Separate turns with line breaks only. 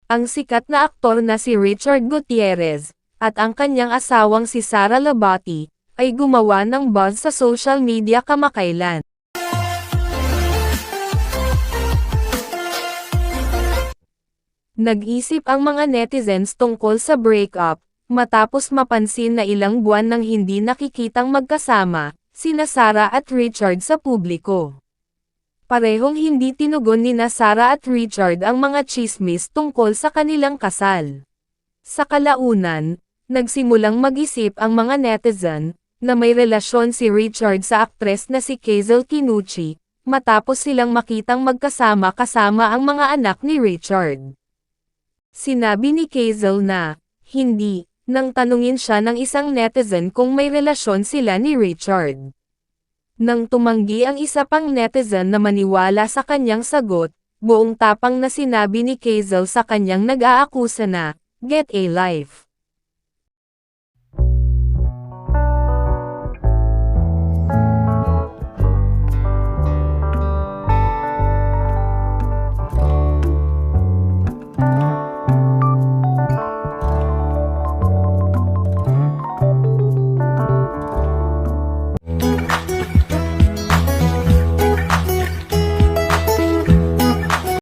ang sikat na aktor na si Richard Gutierrez, at ang kanyang asawang si Sara Labati, ay gumawa ng buzz sa social media kamakailan. Nag-isip ang mga netizens tungkol sa breakup, matapos mapansin na ilang buwan nang hindi nakikitang magkasama, sina Sara at Richard sa publiko. Parehong hindi tinugon nina Sara at Richard ang mga tsismis tungkol sa kanilang kasal. Sa kalaunan, nagsimulang mag-isip ang mga netizen, na may relasyon si Richard sa aktres na si Hazel Kinuchi, matapos silang makitang magkasama kasama ang mga anak ni Richard. Sinabi ni Hazel na, hindi, nang tanungin siya ng isang netizen kung may relasyon sila ni Richard. Nang tumanggi ang isa pang netizen na maniwala sa kanyang sagot, buong tapang na sinabi ni Hazel sa kanyang nag-aakusa na, "Get a life."